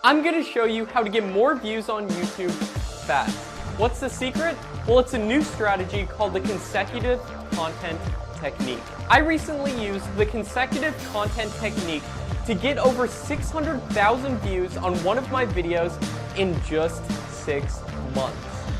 I'm going to show you how to get more views on YouTube fast. What's the secret? Well, it's a new strategy called the consecutive content technique. I recently used the consecutive content technique to get over 600,000 views on one of my videos in just 6 months.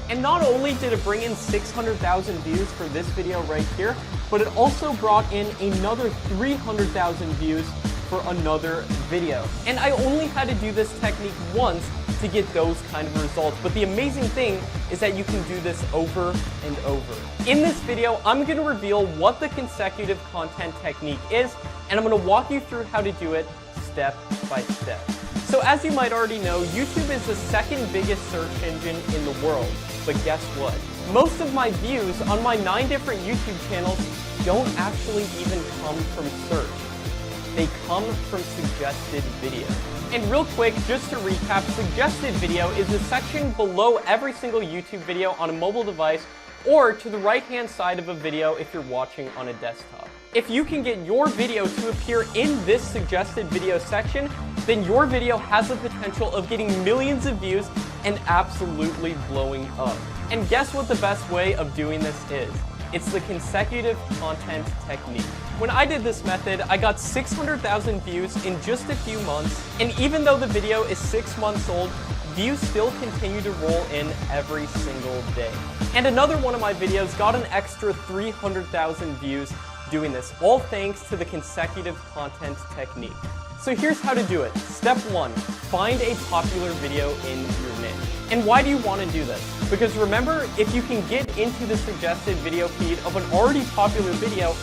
And not only did it bring in 600,000 views for this video right here, but it also brought in another 300,000 views for another video. And I only had to do this technique once to get those kind of results. But the amazing thing is that you can do this over and over. In this video, I'm going to reveal what the consecutive content technique is, and I'm going to walk you through how to do it step by step. So as you might already know, YouTube is the second biggest search engine in the world. But guess what? Most of my views on my 9 different YouTube channels don't actually even come from search. They come from suggested video. And real quick, just to recap, suggested video is the section below every single YouTube video on a mobile device or to the right-hand side of a video if you're watching on a desktop. If you can get your video to appear in this suggested video section, then your video has the potential of getting millions of views and absolutely blowing up. And guess what the best way of doing this is? It's the consecutive content technique. When I did this method, I got 600,000 views in just a few months, and even though the video is 6 months old, views still continue to roll in every single day. And another one of my videos got an extra 300,000 views doing this, all thanks to the consecutive content technique. So here's how to do it. Step 1, find a popular video in your niche. And why do you want to do this? Because remember, if you can get into the suggested video feed of an already popular video,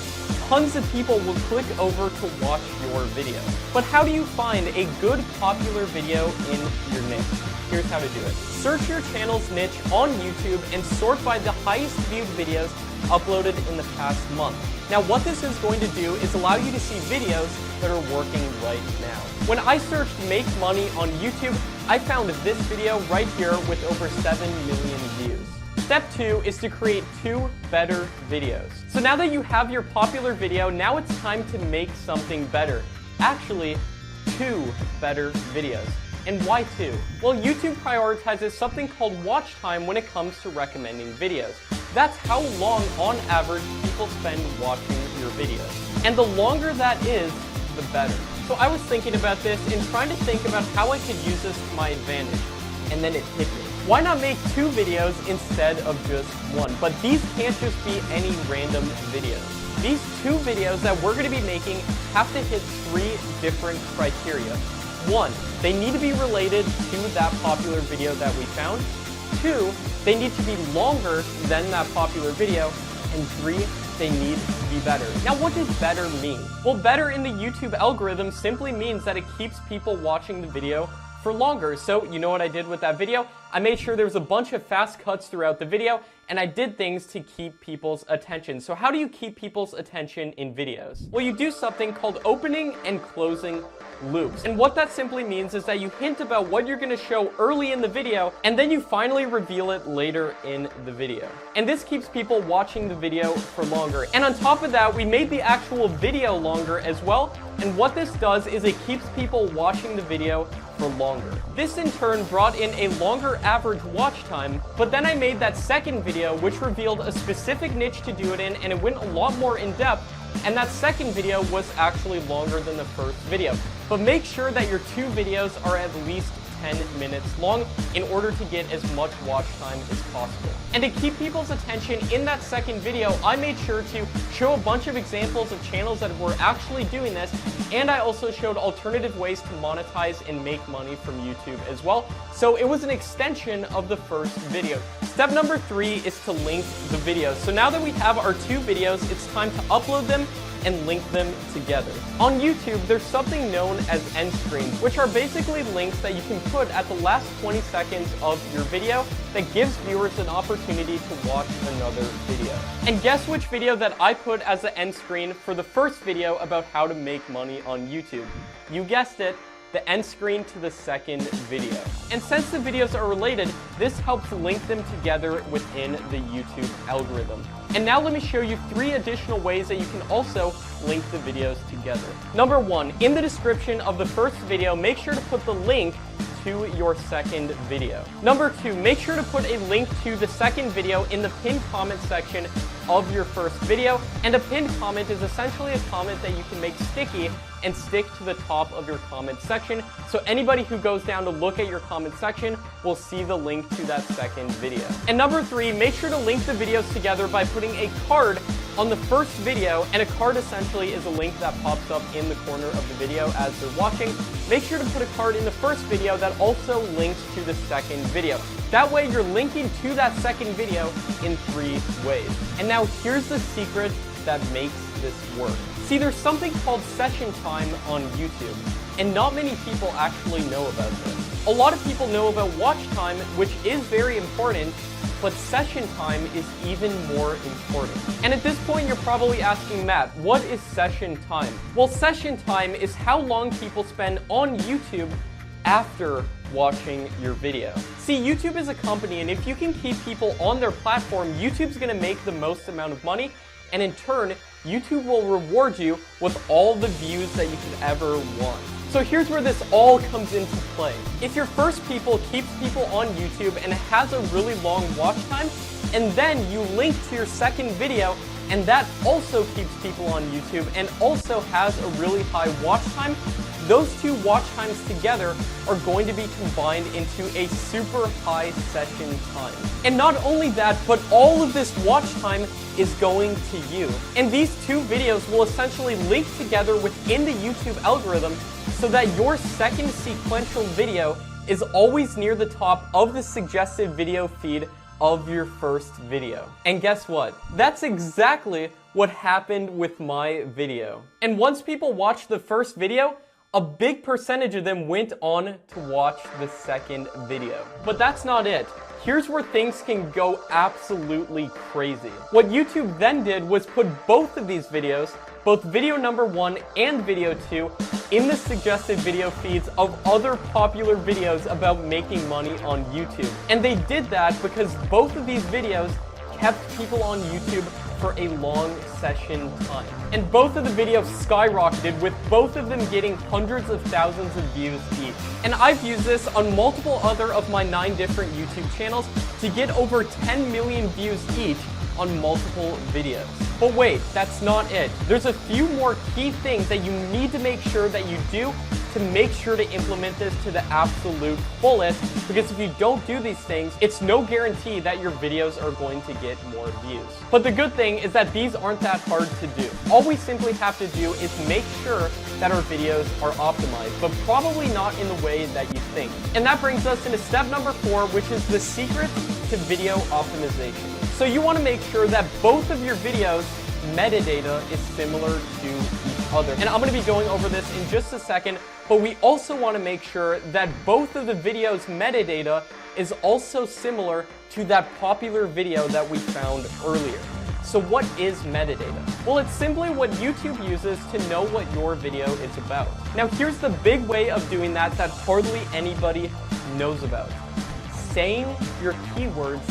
tons of people will click over to watch your video. But how do you find a good popular video in your niche? Here's how to do it. Search your channel's niche on YouTube and sort by the highest viewed videos uploaded in the past month. Now what this is going to do is allow you to see videos that are working right now. When I searched make money on YouTube, I found this video right here with over 7 million views. Step 2 is to create 2 better videos. So now that you have your popular video, now it's time to make something better. Actually, 2 better videos. And why 2? Well, YouTube prioritizes something called watch time when it comes to recommending videos. That's how long, on average, people spend watching your videos. And the longer that is, the better. So I was thinking about this and trying to think about how I could use this to my advantage. And then it hit me. Why not make 2 videos instead of just 1? But these can't just be any random videos. These 2 videos that we're going to be making have to hit 3 different criteria. 1, they need to be related to that popular video that we found. 2, they need to be longer than that popular video. And 3, they need to be better. Now what does better mean? Well, better in the YouTube algorithm simply means that it keeps people watching the video for longer. So you know what I did with that video? I made sure there was a bunch of fast cuts throughout the video, and I did things to keep people's attention. So how do you keep people's attention in videos? Well, you do something called opening and closing loops. And what that simply means is that you hint about what you're going to show early in the video, and then you finally reveal it later in the video. And this keeps people watching the video for longer. And on top of that, we made the actual video longer as well. And what this does is it keeps people watching the video for longer. This in turn brought in a longer average watch time, but then I made that second video which revealed a specific niche to do it in, and it went a lot more in depth, and that second video was actually longer than the first video. But make sure that your 2 videos are at least 10 minutes long in order to get as much watch time as possible. And to keep people's attention in that second video, I made sure to show a bunch of examples of channels that were actually doing this, and I also showed alternative ways to monetize and make money from YouTube as well. So it was an extension of the first video. Step number 3 is to link the videos. So now that we have our 2 videos, it's time to upload them and link them together. On YouTube, there's something known as end screens, which are basically links that you can put at the last 20 seconds of your video that gives viewers an opportunity to watch another video. And guess which video that I put as the end screen for the first video about how to make money on YouTube? You guessed it, the end screen to the second video. And since the videos are related, this helps link them together within the YouTube algorithm. And now let me show you 3 additional ways that you can also link the videos together. Number 1, in the description of the first video, make sure to put the link to your second video. Number 2, make sure to put a link to the second video in the pinned comment section of your first video. And a pinned comment is essentially a comment that you can make sticky and stick to the top of your comment section, so anybody who goes down to look at your comment section will see the link to that second video. And number 3, make sure to link the videos together by putting a card on the first video, and a card essentially is a link that pops up in the corner of the video as you're watching. Make sure to put a card in the first video that also links to the second video. That way you're linking to that second video in 3 ways. And now here's the secret that makes this work. See, there's something called session time on YouTube, and not many people actually know about this. A lot of people know about watch time, which is very important, but session time is even more important. And at this point, you're probably asking, Matt, what is session time? Well, session time is how long people spend on YouTube after watching your video. See, YouTube is a company, and if you can keep people on their platform, YouTube's gonna make the most amount of money, and in turn, YouTube will reward you with all the views that you could ever want. So here's where this all comes into play. If your first people keeps people on YouTube and has a really long watch time, and then you link to your second video, and that also keeps people on YouTube and also has a really high watch time, those 2 watch times together are going to be combined into a super high session time. And not only that, but all of this watch time is going to you. And these 2 videos will essentially link together within the YouTube algorithm so that your second sequential video is always near the top of the suggested video feed of your first video. And guess what? That's exactly what happened with my video. And once people watched the first video, a big percentage of them went on to watch the second video. But that's not it. Here's where things can go absolutely crazy. What YouTube then did was put both of these videos, both video number 1 and video 2, in the suggested video feeds of other popular videos about making money on YouTube. And they did that because both of these videos kept people on YouTube for a long session time. And both of the videos skyrocketed, with both of them getting hundreds of thousands of views each. And I've used this on multiple other of my 9 different YouTube channels to get over 10 million views each on multiple videos. But wait, that's not it. There's a few more key things that you need to make sure that you do to make sure to implement this to the absolute fullest, because if you don't do these things, it's no guarantee that your videos are going to get more views. But the good thing is that these aren't that hard to do. All we simply have to do is make sure that our videos are optimized, but probably not in the way that you think. And that brings us into step number 4, which is the secret to video optimization. So you want to make sure that both of your videos metadata is similar to each other. And I'm going to be going over this in just a second, but we also want to make sure that both of the videos' metadata is also similar to that popular video that we found earlier. So what is metadata? Well, it's simply what YouTube uses to know what your video is about. Now here's the big way of doing that hardly anybody knows about. Saying your keywords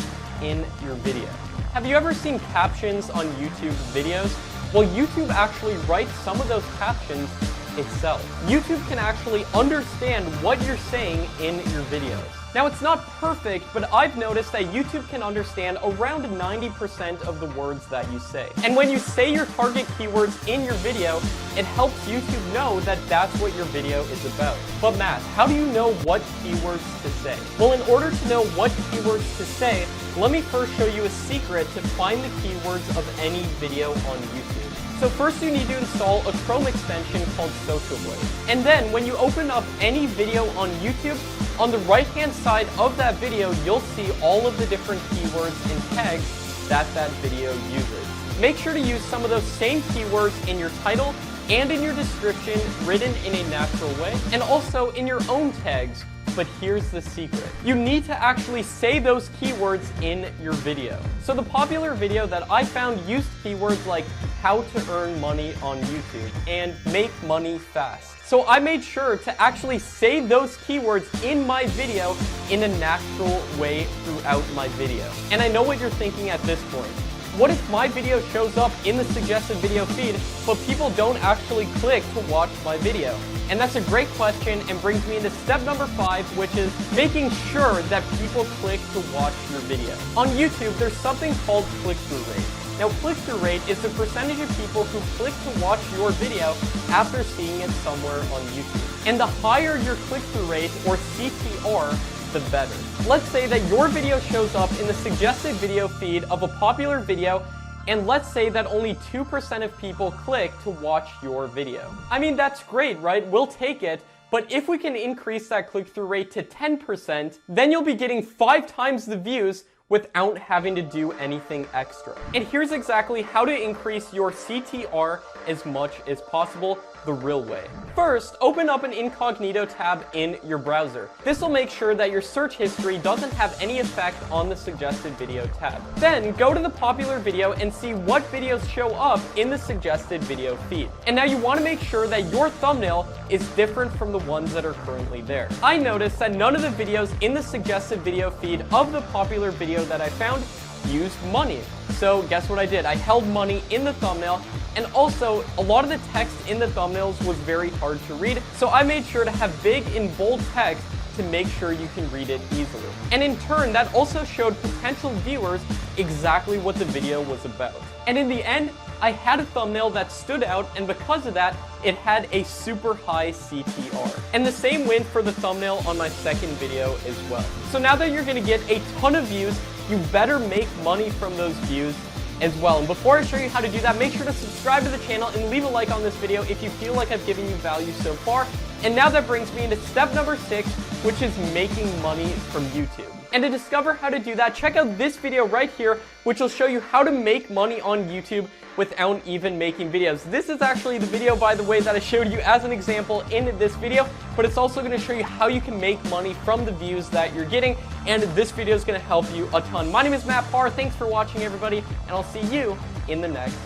in your video. Have you ever seen captions on YouTube videos? Well, YouTube actually writes some of those captions itself. YouTube can actually understand what you're saying in your videos. Now, it's not perfect, but I've noticed that YouTube can understand around 90% of the words that you say. And when you say your target keywords in your video, it helps YouTube know that that's what your video is about. But Matt, how do you know what keywords to say? Well, in order to know what keywords to say, let me first show you a secret to find the keywords of any video on YouTube. So first you need to install a Chrome extension called Social Blade. And then when you open up any video on YouTube, on the right-hand side of that video, you'll see all of the different keywords and tags that video uses. Make sure to use some of those same keywords in your title and in your description, written in a natural way, and also in your own tags. But here's the secret. You need to actually say those keywords in your video. So the popular video that I found used keywords like how to earn money on YouTube and make money fast. So I made sure to actually say those keywords in my video in a natural way throughout my video. And I know what you're thinking at this point. what if my video shows up in the suggested video feed, but people don't actually click to watch my video? And that's a great question and brings me into step number 5, which is making sure that people click to watch your video. On YouTube, there's something called click-through rate. Now, click-through rate is the percentage of people who click to watch your video after seeing it somewhere on YouTube. And the higher your click-through rate, or CTR, the better. Let's say that your video shows up in the suggested video feed of a popular video, and let's say that only 2% of people click to watch your video. I mean, that's great, right? We'll take it. But if we can increase that click-through rate to 10%, then you'll be getting 5 times the views without having to do anything extra. And here's exactly how to increase your CTR as much as possible the real way. First, open up an incognito tab in your browser. This will make sure that your search history doesn't have any effect on the suggested video tab. Then go to the popular video and see what videos show up in the suggested video feed. And now you want to make sure that your thumbnail is different from the ones that are currently there. I noticed that none of the videos in the suggested video feed of the popular video that I found used money. So guess what I did? I held money in the thumbnail, and also a lot of the text in the thumbnails was very hard to read, so I made sure to have big and bold text to make sure you can read it easily. And in turn, that also showed potential viewers exactly what the video was about. And in the end, I had a thumbnail that stood out, and because of that, it had a super high CTR. And the same went for the thumbnail on my second video as well. So now that you're gonna get a ton of views, you better make money from those views as well. And before I show you how to do that, make sure to subscribe to the channel and leave a like on this video if you feel like I've given you value so far. And now that brings me into step number 6, which is making money from YouTube. And to discover how to do that, check out this video right here, which will show you how to make money on YouTube without even making videos. This is actually the video, by the way, that I showed you as an example in this video, but it's also going to show you how you can make money from the views that you're getting, and this video is going to help you a ton. My name is Matt Parr. Thanks for watching, everybody, and I'll see you in the next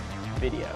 video.